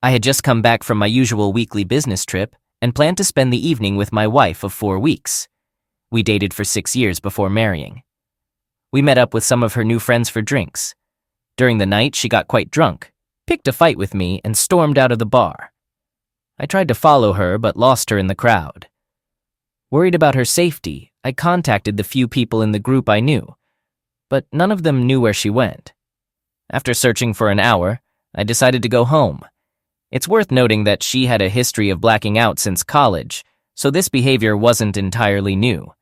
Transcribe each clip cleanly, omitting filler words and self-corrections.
I had just come back from my usual weekly business trip and planned to spend the evening with my wife of 4 weeks. We dated for 6 years before marrying. We met up with some of her new friends for drinks. During the night, she got quite drunk, picked a fight with me, and stormed out of the bar. I tried to follow her, but lost her in the crowd. Worried about her safety, I contacted the few people in the group I knew, but none of them knew where she went. After searching for an hour, I decided to go home. It's worth noting that she had a history of blacking out since college, so this behavior wasn't entirely new.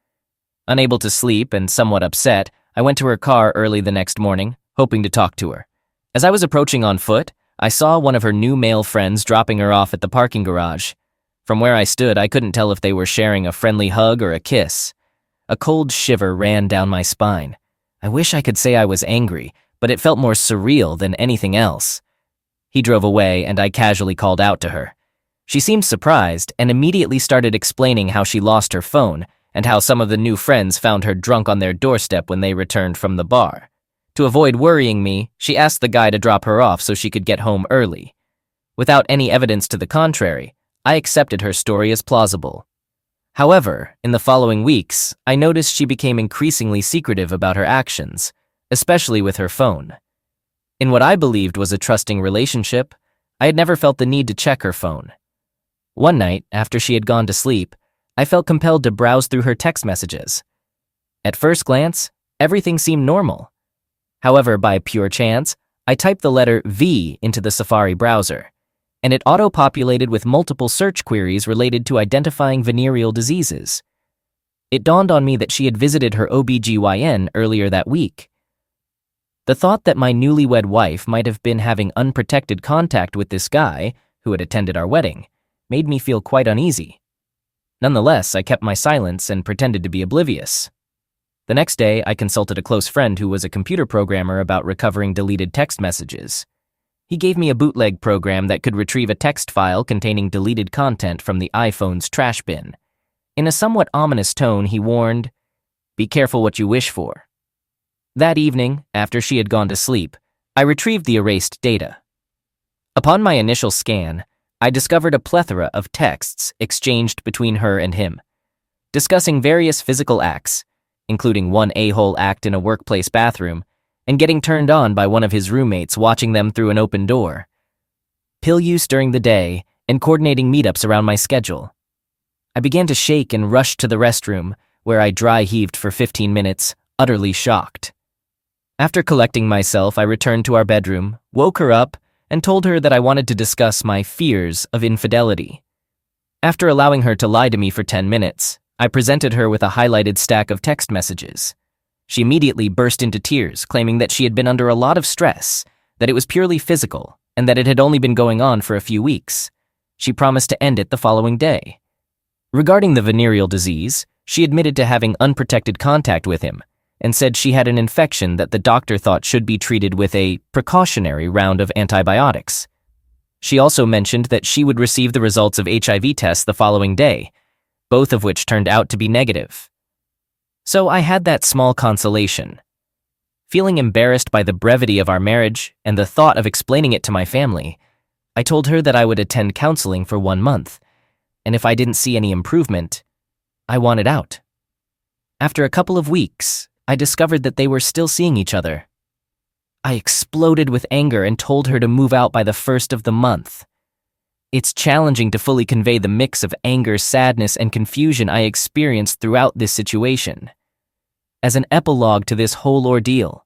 Unable to sleep and somewhat upset, I went to her car early the next morning, hoping to talk to her. As I was approaching on foot, I saw one of her new male friends dropping her off at the parking garage. From where I stood, I couldn't tell if they were sharing a friendly hug or a kiss. A cold shiver ran down my spine. I wish I could say I was angry, but it felt more surreal than anything else. He drove away, and I casually called out to her. She seemed surprised and immediately started explaining how she lost her phone and how some of the new friends found her drunk on their doorstep when they returned from the bar. To avoid worrying me, she asked the guy to drop her off so she could get home early. Without any evidence to the contrary, I accepted her story as plausible. However, in the following weeks, I noticed she became increasingly secretive about her actions, especially with her phone. In what I believed was a trusting relationship, I had never felt the need to check her phone. One night, after she had gone to sleep, I felt compelled to browse through her text messages. At first glance, everything seemed normal. However, by pure chance, I typed the letter V into the Safari browser, and it auto-populated with multiple search queries related to identifying venereal diseases. It dawned on me that she had visited her OBGYN earlier that week. The thought that my newlywed wife might have been having unprotected contact with this guy, who had attended our wedding, made me feel quite uneasy. Nonetheless, I kept my silence and pretended to be oblivious. The next day, I consulted a close friend who was a computer programmer about recovering deleted text messages. He gave me a bootleg program that could retrieve a text file containing deleted content from the iPhone's trash bin. In a somewhat ominous tone, he warned, "Be careful what you wish for." That evening, after she had gone to sleep, I retrieved the erased data. Upon my initial scan, I discovered a plethora of texts exchanged between her and him, discussing various physical acts, including one a-hole act in a workplace bathroom, and getting turned on by one of his roommates watching them through an open door, pill use during the day, and coordinating meetups around my schedule. I began to shake and rushed to the restroom, where I dry-heaved for 15 minutes, utterly shocked. After collecting myself, I returned to our bedroom, woke her up, and told her that I wanted to discuss my fears of infidelity. After allowing her to lie to me for 10 minutes, I presented her with a highlighted stack of text messages. She immediately burst into tears, claiming that she had been under a lot of stress, that it was purely physical, and that it had only been going on for a few weeks. She promised to end it the following day. Regarding the venereal disease, she admitted to having unprotected contact with him, and said she had an infection that the doctor thought should be treated with a precautionary round of antibiotics. She also mentioned that she would receive the results of HIV tests the following day, both of which turned out to be negative. So I had that small consolation. Feeling embarrassed by the brevity of our marriage and the thought of explaining it to my family, I told her that I would attend counseling for 1 month, and if I didn't see any improvement, I wanted out. After a couple of weeks, I discovered that they were still seeing each other. I exploded with anger and told her to move out by the 1st of the month. It's challenging to fully convey the mix of anger, sadness, and confusion I experienced throughout this situation. As an epilogue to this whole ordeal,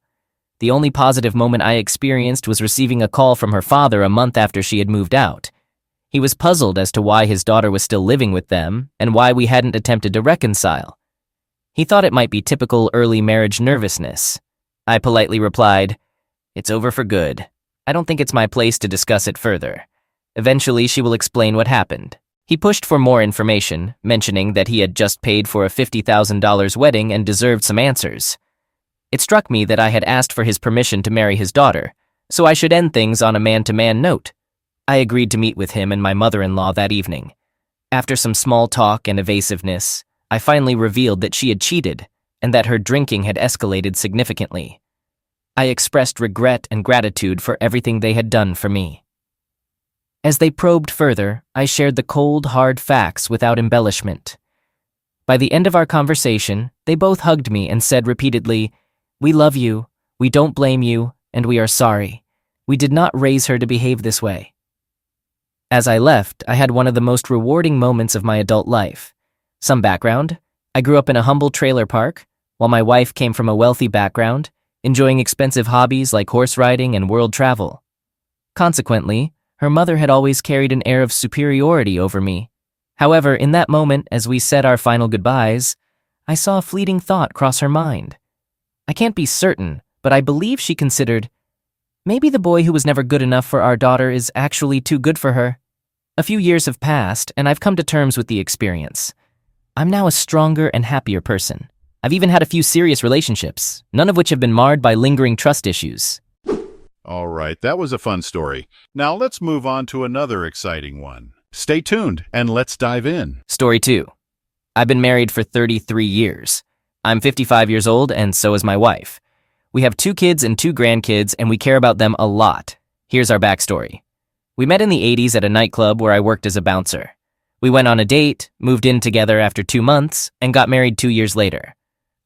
the only positive moment I experienced was receiving a call from her father a month after she had moved out. He was puzzled as to why his daughter was still living with them and why we hadn't attempted to reconcile. He thought it might be typical early marriage nervousness. I politely replied, "It's over for good. I don't think it's my place to discuss it further. Eventually, she will explain what happened." He pushed for more information, mentioning that he had just paid for a $50,000 wedding and deserved some answers. It struck me that I had asked for his permission to marry his daughter, so I should end things on a man-to-man note. I agreed to meet with him and my mother-in-law that evening. After some small talk and evasiveness, I finally revealed that she had cheated and that her drinking had escalated significantly. I expressed regret and gratitude for everything they had done for me. As they probed further, I shared the cold, hard facts without embellishment. By the end of our conversation, they both hugged me and said repeatedly, "We love you, we don't blame you, and we are sorry. We did not raise her to behave this way." As I left, I had one of the most rewarding moments of my adult life. Some background: I grew up in a humble trailer park, while my wife came from a wealthy background, enjoying expensive hobbies like horse riding and world travel. Consequently, her mother had always carried an air of superiority over me. However, in that moment, as we said our final goodbyes, I saw a fleeting thought cross her mind. I can't be certain, but I believe she considered, maybe the boy who was never good enough for our daughter is actually too good for her. A few years have passed, and I've come to terms with the experience. I'm now a stronger and happier person. I've even had a few serious relationships, none of which have been marred by lingering trust issues. All right, that was a fun story. Now let's move on to another exciting one. Stay tuned and let's dive in. Story 2. I've been married for 33 years. I'm 55 years old, and so is my wife. We have 2 kids and 2 grandkids, and we care about them a lot. Here's our backstory. We met in the 80s at a nightclub where I worked as a bouncer. We went on a date, moved in together after 2 months, and got married 2 years later.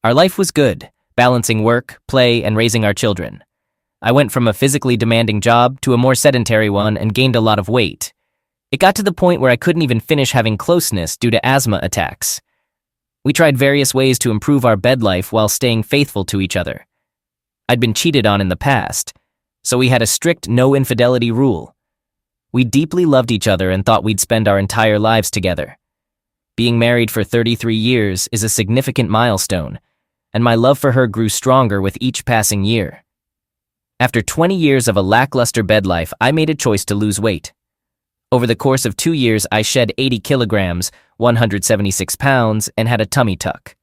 Our life was good, balancing work, play, and raising our children. I went from a physically demanding job to a more sedentary one and gained a lot of weight. It got to the point where I couldn't even finish having closeness due to asthma attacks. We tried various ways to improve our bed life while staying faithful to each other. I'd been cheated on in the past, so we had a strict no infidelity rule. We deeply loved each other and thought we'd spend our entire lives together. Being married for 33 years is a significant milestone, and my love for her grew stronger with each passing year. After 20 years of a lackluster bed life, I made a choice to lose weight. Over the course of 2 years, I shed 80 kilograms, 176 pounds, and had a tummy tuck.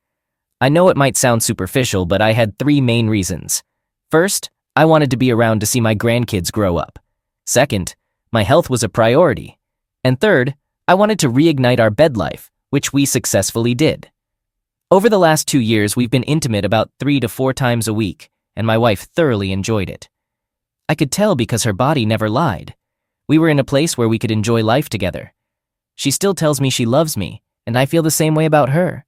I know it might sound superficial, but I had 3 main reasons. First, I wanted to be around to see my grandkids grow up. Second, my health was a priority. And third, I wanted to reignite our bed life, which we successfully did. Over the last 2 years, we've been intimate about 3 to 4 times a week, and my wife thoroughly enjoyed it. I could tell because her body never lied. We were in a place where we could enjoy life together. She still tells me she loves me, and I feel the same way about her.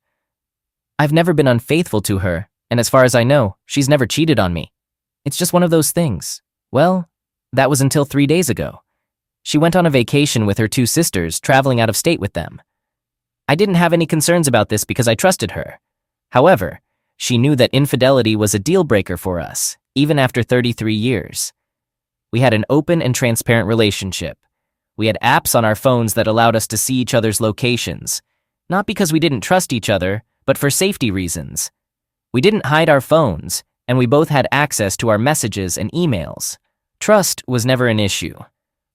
I've never been unfaithful to her, and as far as I know, she's never cheated on me. It's just one of those things. Well, that was until 3 days ago. She went on a vacation with her 2 sisters, traveling out of state with them. I didn't have any concerns about this because I trusted her. However, she knew that infidelity was a deal breaker for us, even after 33 years. We had an open and transparent relationship. We had apps on our phones that allowed us to see each other's locations, not because we didn't trust each other, but for safety reasons. We didn't hide our phones, and we both had access to our messages and emails. Trust was never an issue.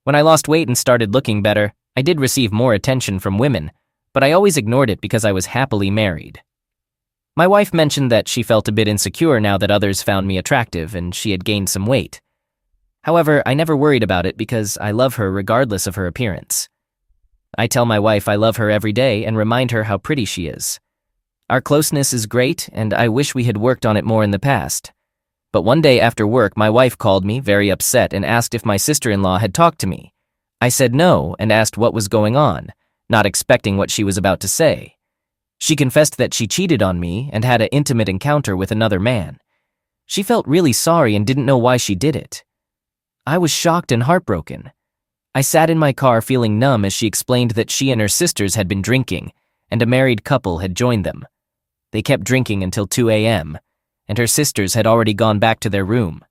When I lost weight and started looking better, I did receive more attention from women, but I always ignored it because I was happily married. My wife mentioned that she felt a bit insecure now that others found me attractive and she had gained some weight. However, I never worried about it because I love her regardless of her appearance. I tell my wife I love her every day and remind her how pretty she is. Our closeness is great, and I wish we had worked on it more in the past. But one day after work, my wife called me, very upset, and asked if my sister-in-law had talked to me. I said no and asked what was going on, not expecting what she was about to say. She confessed that she cheated on me and had an intimate encounter with another man. She felt really sorry and didn't know why she did it. I was shocked and heartbroken. I sat in my car feeling numb as she explained that she and her sisters had been drinking, and a married couple had joined them. They kept drinking until 2 a.m., and her sisters had already gone back to their room.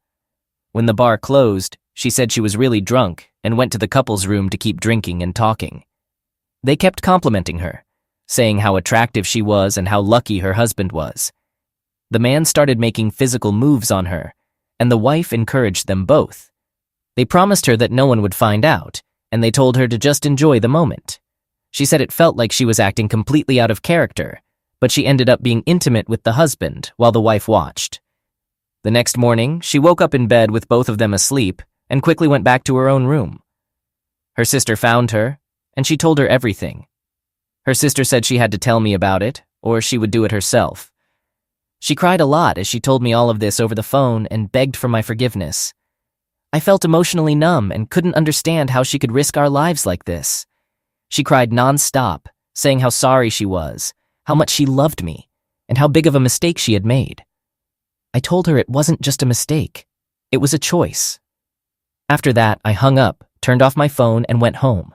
When the bar closed, she said she was really drunk and went to the couple's room to keep drinking and talking. They kept complimenting her, saying how attractive she was and how lucky her husband was. The man started making physical moves on her, and the wife encouraged them both. They promised her that no one would find out, and they told her to just enjoy the moment. She said it felt like she was acting completely out of character, but she ended up being intimate with the husband while the wife watched. The next morning, she woke up in bed with both of them asleep and quickly went back to her own room. Her sister found her, and she told her everything. Her sister said she had to tell me about it, or she would do it herself. She cried a lot as she told me all of this over the phone and begged for my forgiveness. I felt emotionally numb and couldn't understand how she could risk our lives like this. She cried nonstop, saying how sorry she was, how much she loved me, and how big of a mistake she had made. I told her it wasn't just a mistake. It was a choice. After that, I hung up, turned off my phone, and went home.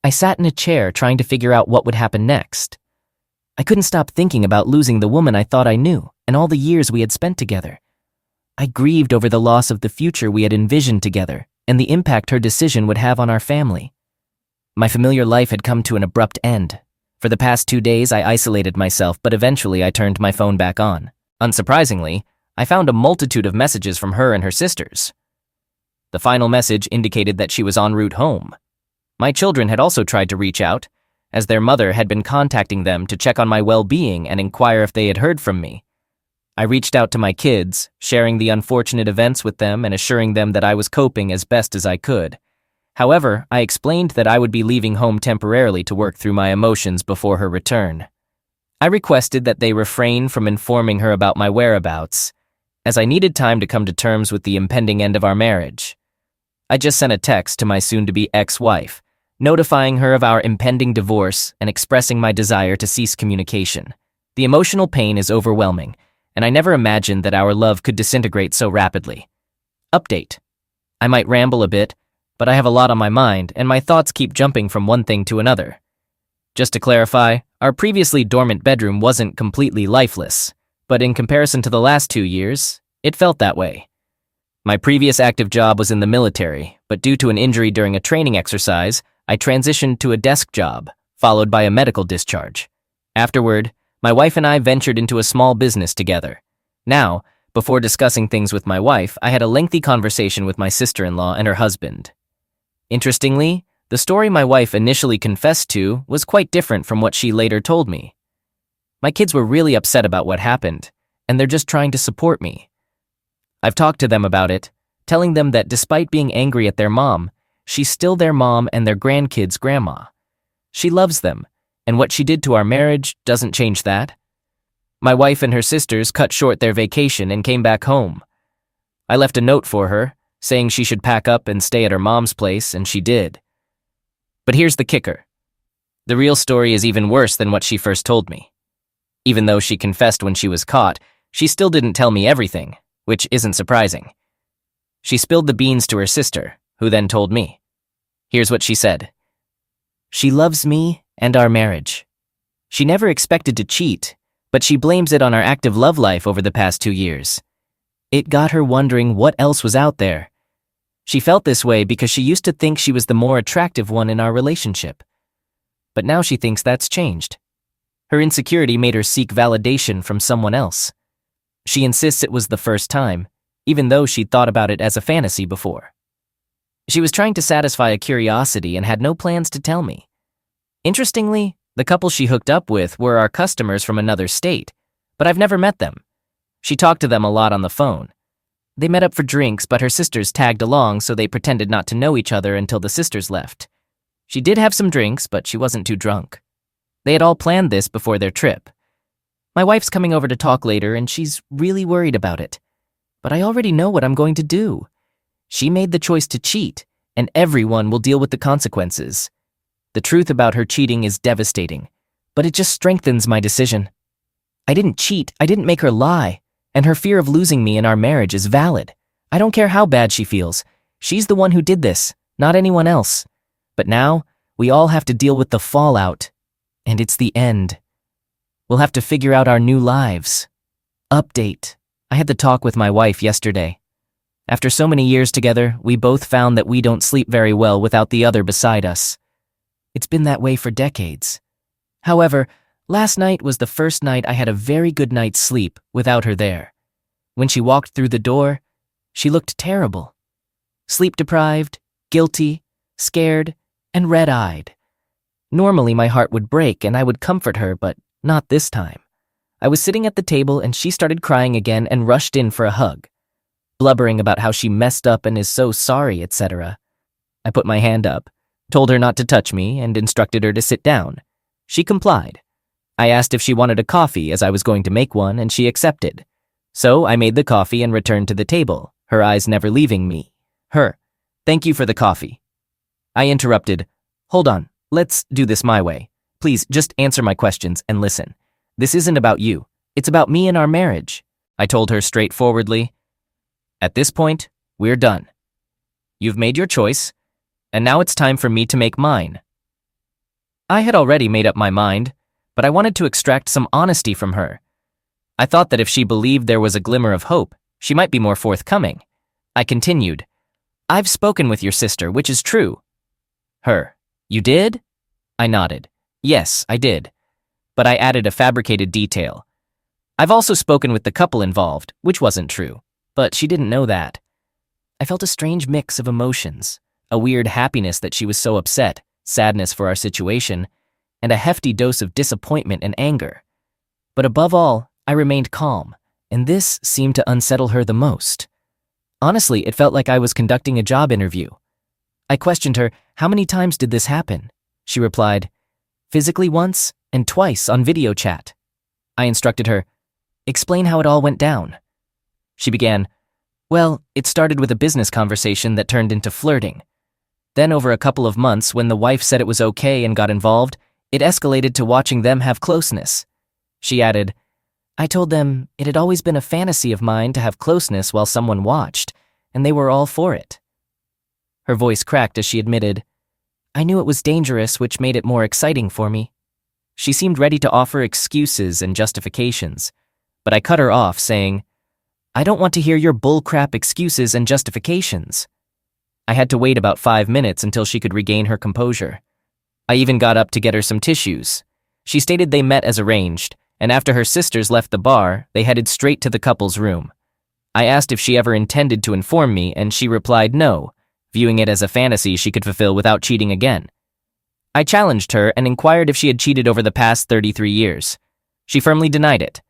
I sat in a chair trying to figure out what would happen next. I couldn't stop thinking about losing the woman I thought I knew and all the years we had spent together. I grieved over the loss of the future we had envisioned together and the impact her decision would have on our family. My familiar life had come to an abrupt end. For the past 2 days, I isolated myself, but eventually I turned my phone back on. Unsurprisingly, I found a multitude of messages from her and her sisters. The final message indicated that she was en route home. My children had also tried to reach out, as their mother had been contacting them to check on my well-being and inquire if they had heard from me. I reached out to my kids, sharing the unfortunate events with them and assuring them that I was coping as best as I could. However, I explained that I would be leaving home temporarily to work through my emotions before her return. I requested that they refrain from informing her about my whereabouts, as I needed time to come to terms with the impending end of our marriage. I just sent a text to my soon-to-be ex-wife, notifying her of our impending divorce and expressing my desire to cease communication. The emotional pain is overwhelming, and I never imagined that our love could disintegrate so rapidly. Update. I might ramble a bit, but I have a lot on my mind, and my thoughts keep jumping from one thing to another. Just to clarify, our previously dormant bedroom wasn't completely lifeless, but in comparison to the last 2 years, it felt that way. My previous active job was in the military, but due to an injury during a training exercise, I transitioned to a desk job, followed by a medical discharge. Afterward, my wife and I ventured into a small business together. Now, before discussing things with my wife, I had a lengthy conversation with my sister-in-law and her husband. Interestingly, the story my wife initially confessed to was quite different from what she later told me. My kids were really upset about what happened, and they're just trying to support me. I've talked to them about it, telling them that despite being angry at their mom, she's still their mom and their grandkids' grandma. She loves them, and what she did to our marriage doesn't change that. My wife and her sisters cut short their vacation and came back home. I left a note for her, saying she should pack up and stay at her mom's place, and she did. But here's the kicker. The real story is even worse than what she first told me. Even though she confessed when she was caught, she still didn't tell me everything, which isn't surprising. She spilled the beans to her sister, who then told me. Here's what she said. She loves me and our marriage. She never expected to cheat, but she blames it on our active love life over the past 2 years. It got her wondering what else was out there. She felt this way because she used to think she was the more attractive one in our relationship. But now she thinks that's changed. Her insecurity made her seek validation from someone else. She insists it was the first time, even though she'd thought about it as a fantasy before. She was trying to satisfy a curiosity and had no plans to tell me. Interestingly, the couple she hooked up with were our customers from another state, but I've never met them. She talked to them a lot on the phone. They met up for drinks, but her sisters tagged along, so they pretended not to know each other until the sisters left. She did have some drinks, but she wasn't too drunk. They had all planned this before their trip. My wife's coming over to talk later, and she's really worried about it. But I already know what I'm going to do. She made the choice to cheat, and everyone will deal with the consequences. The truth about her cheating is devastating, but it just strengthens my decision. I didn't cheat, I didn't make her lie, and her fear of losing me in our marriage is valid. I don't care how bad she feels. She's the one who did this, not anyone else. But now, we all have to deal with the fallout, and it's the end. We'll have to figure out our new lives. Update. I had the talk with my wife yesterday. After so many years together, we both found that we don't sleep very well without the other beside us. It's been that way for decades. However, last night was the first night I had a very good night's sleep without her there. When she walked through the door, she looked terrible. Sleep-deprived, guilty, scared, and red-eyed. Normally my heart would break and I would comfort her, but not this time. I was sitting at the table and she started crying again and rushed in for a hug, blubbering about how she messed up and is so sorry, etc. I put my hand up, told her not to touch me, and instructed her to sit down. She complied. I asked if she wanted a coffee as I was going to make one, and she accepted. So I made the coffee and returned to the table, her eyes never leaving me. Her. Thank you for the coffee. I interrupted. Hold on, let's do this my way. Please, just answer my questions and listen. This isn't about you. It's about me and our marriage. I told her straightforwardly. At this point, we're done. You've made your choice, and now it's time for me to make mine. I had already made up my mind, but I wanted to extract some honesty from her. I thought that if she believed there was a glimmer of hope, she might be more forthcoming. I continued. I've spoken with your sister, which is true. Her. You did? I nodded. Yes, I did. But I added a fabricated detail. I've also spoken with the couple involved, which wasn't true, but she didn't know that. I felt a strange mix of emotions, a weird happiness that she was so upset, sadness for our situation, and a hefty dose of disappointment and anger. But above all, I remained calm, and this seemed to unsettle her the most. Honestly, it felt like I was conducting a job interview. I questioned her, how many times did this happen? She replied, physically once and twice on video chat. I instructed her, explain how it all went down. She began, well, it started with a business conversation that turned into flirting. Then over a couple of months, when the wife said it was okay and got involved, it escalated to watching them have closeness. She added, I told them it had always been a fantasy of mine to have closeness while someone watched, and they were all for it. Her voice cracked as she admitted, I knew it was dangerous, which made it more exciting for me. She seemed ready to offer excuses and justifications, but I cut her off, saying, I don't want to hear your bullcrap excuses and justifications. I had to wait about 5 minutes until she could regain her composure. I even got up to get her some tissues. She stated they met as arranged, and after her sisters left the bar, they headed straight to the couple's room. I asked if she ever intended to inform me, and she replied no, viewing it as a fantasy she could fulfill without cheating again. I challenged her and inquired if she had cheated over the past 33 years. She firmly denied it.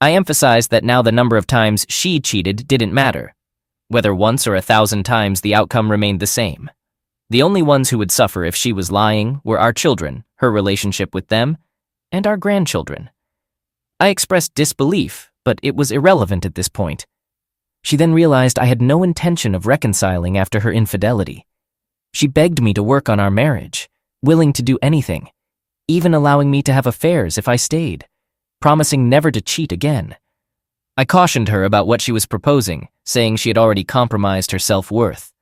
I emphasized that now the number of times she cheated didn't matter. Whether once or 1,000 times, the outcome remained the same. The only ones who would suffer if she was lying were our children, her relationship with them, and our grandchildren. I expressed disbelief, but it was irrelevant at this point. She then realized I had no intention of reconciling after her infidelity. She begged me to work on our marriage, willing to do anything, even allowing me to have affairs if I stayed, promising never to cheat again. I cautioned her about what she was proposing, saying she had already compromised her self-worth.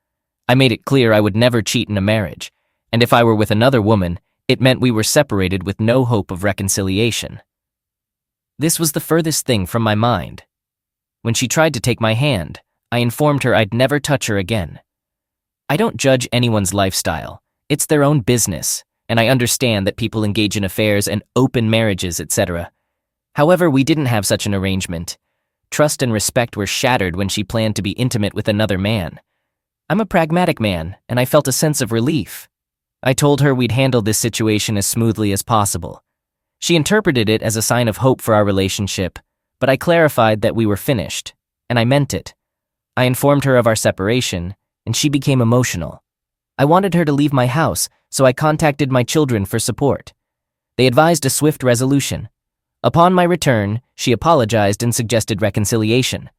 I made it clear I would never cheat in a marriage, and if I were with another woman, it meant we were separated with no hope of reconciliation. This was the furthest thing from my mind. When she tried to take my hand, I informed her I'd never touch her again. I don't judge anyone's lifestyle. It's their own business, and I understand that people engage in affairs and open marriages, etc. However, we didn't have such an arrangement. Trust and respect were shattered when she planned to be intimate with another man. I'm a pragmatic man, and I felt a sense of relief. I told her we'd handle this situation as smoothly as possible. She interpreted it as a sign of hope for our relationship, but I clarified that we were finished, and I meant it. I informed her of our separation, and she became emotional. I wanted her to leave my house, so I contacted my children for support. They advised a swift resolution. Upon my return, she apologized and suggested reconciliation.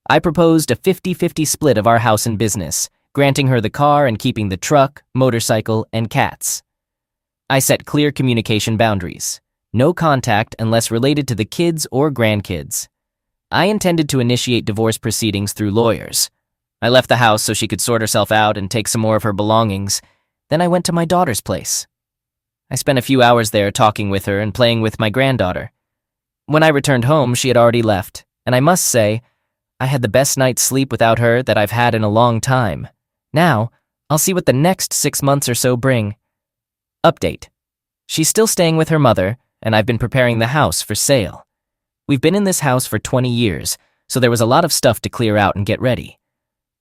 I proposed a 50-50 split of our house and business, granting her the car and keeping the truck, motorcycle, and cats. I set clear communication boundaries. No contact unless related to the kids or grandkids. I intended to initiate divorce proceedings through lawyers. I left the house so she could sort herself out and take some more of her belongings. Then I went to my daughter's place. I spent a few hours there talking with her and playing with my granddaughter. When I returned home, she had already left, and I must say, I had the best night's sleep without her that I've had in a long time. Now, I'll see what the next 6 months or so bring. Update. She's still staying with her mother, and I've been preparing the house for sale. We've been in this house for 20 years, so there was a lot of stuff to clear out and get ready.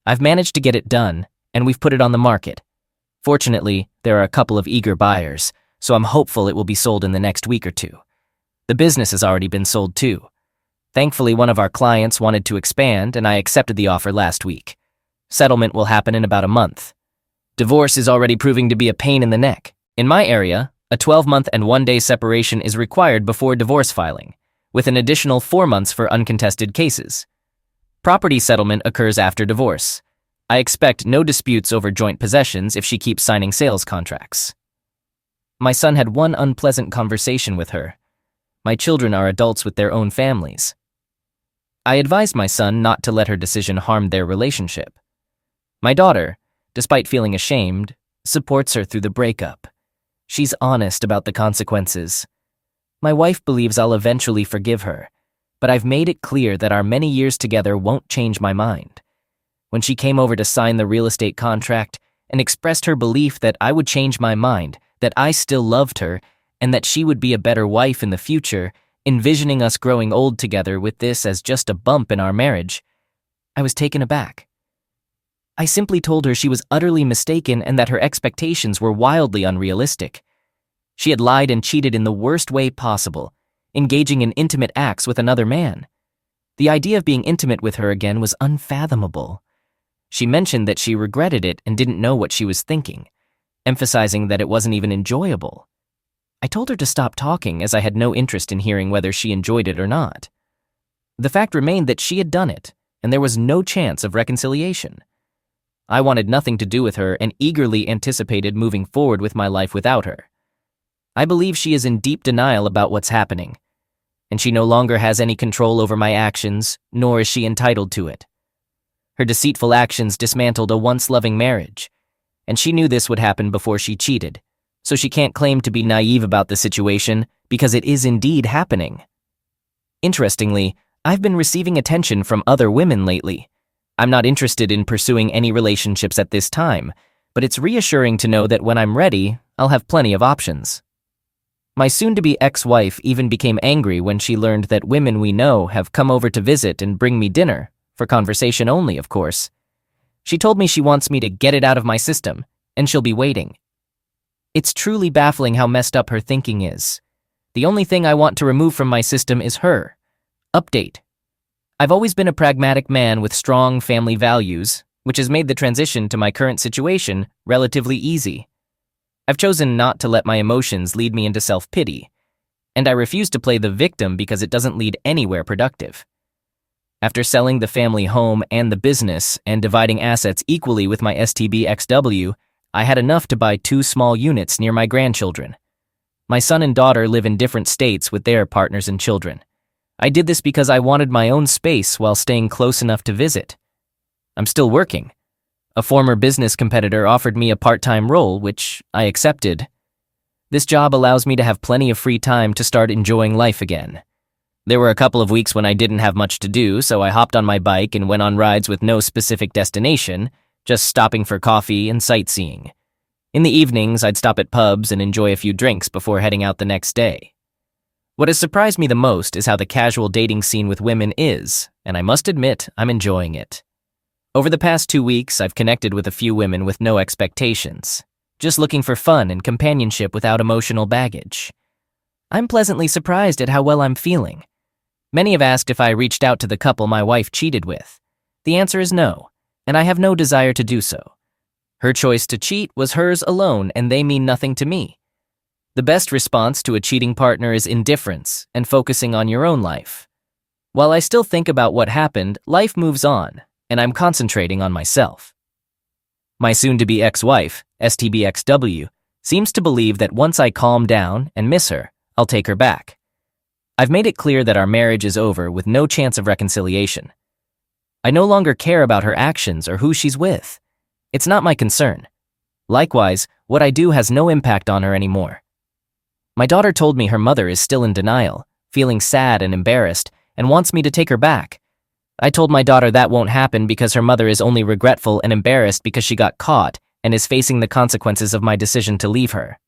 I've managed to get it done, and we've put it on the market. Fortunately, there are a couple of eager buyers, so I'm hopeful it will be sold in the next week or two. The business has already been sold too. Thankfully, one of our clients wanted to expand, and I accepted the offer last week. Settlement will happen in about a month. Divorce is already proving to be a pain in the neck. In my area, a 12-month and 1-day separation is required before divorce filing, with an additional 4 months for uncontested cases. Property settlement occurs after divorce. I expect no disputes over joint possessions if she keeps signing sales contracts. My son had one unpleasant conversation with her. My children are adults with their own families. I advised my son not to let her decision harm their relationship. My daughter, despite feeling ashamed, supports her through the breakup. She's honest about the consequences. My wife believes I'll eventually forgive her, but I've made it clear that our many years together won't change my mind. When she came over to sign the real estate contract and expressed her belief that I would change my mind, that I still loved her, and that she would be a better wife in the future, envisioning us growing old together with this as just a bump in our marriage, I was taken aback. I simply told her she was utterly mistaken and that her expectations were wildly unrealistic. She had lied and cheated in the worst way possible, engaging in intimate acts with another man. The idea of being intimate with her again was unfathomable. She mentioned that she regretted it and didn't know what she was thinking, emphasizing that it wasn't even enjoyable. I told her to stop talking as I had no interest in hearing whether she enjoyed it or not. The fact remained that she had done it, and there was no chance of reconciliation. I wanted nothing to do with her and eagerly anticipated moving forward with my life without her. I believe she is in deep denial about what's happening, and she no longer has any control over my actions, nor is she entitled to it. Her deceitful actions dismantled a once loving marriage, and she knew this would happen before she cheated, so she can't claim to be naive about the situation because it is indeed happening. Interestingly, I've been receiving attention from other women lately. I'm not interested in pursuing any relationships at this time, but it's reassuring to know that when I'm ready, I'll have plenty of options. My soon-to-be ex-wife even became angry when she learned that women we know have come over to visit and bring me dinner, for conversation only, of course. She told me she wants me to get it out of my system, and she'll be waiting. It's truly baffling how messed up her thinking is. The only thing I want to remove from my system is her. Update. I've always been a pragmatic man with strong family values, which has made the transition to my current situation relatively easy. I've chosen not to let my emotions lead me into self-pity, and I refuse to play the victim because it doesn't lead anywhere productive. After selling the family home and the business and dividing assets equally with my STBXW, I had enough to buy 2 small units near my grandchildren. My son and daughter live in different states with their partners and children. I did this because I wanted my own space while staying close enough to visit. I'm still working. A former business competitor offered me a part-time role, which I accepted. This job allows me to have plenty of free time to start enjoying life again. There were a couple of weeks when I didn't have much to do, so I hopped on my bike and went on rides with no specific destination, just stopping for coffee and sightseeing. In the evenings, I'd stop at pubs and enjoy a few drinks before heading out the next day. What has surprised me the most is how the casual dating scene with women is, and I must admit, I'm enjoying it. Over the past 2 weeks, I've connected with a few women with no expectations, just looking for fun and companionship without emotional baggage. I'm pleasantly surprised at how well I'm feeling. Many have asked if I reached out to the couple my wife cheated with. The answer is no, and I have no desire to do so. Her choice to cheat was hers alone, and they mean nothing to me. The best response to a cheating partner is indifference and focusing on your own life. While I still think about what happened, life moves on, and I'm concentrating on myself. My soon-to-be ex-wife, STBXW, seems to believe that once I calm down and miss her, I'll take her back. I've made it clear that our marriage is over with no chance of reconciliation. I no longer care about her actions or who she's with. It's not my concern. Likewise, what I do has no impact on her anymore. My daughter told me her mother is still in denial, feeling sad and embarrassed, and wants me to take her back. I told my daughter that won't happen because her mother is only regretful and embarrassed because she got caught and is facing the consequences of my decision to leave her.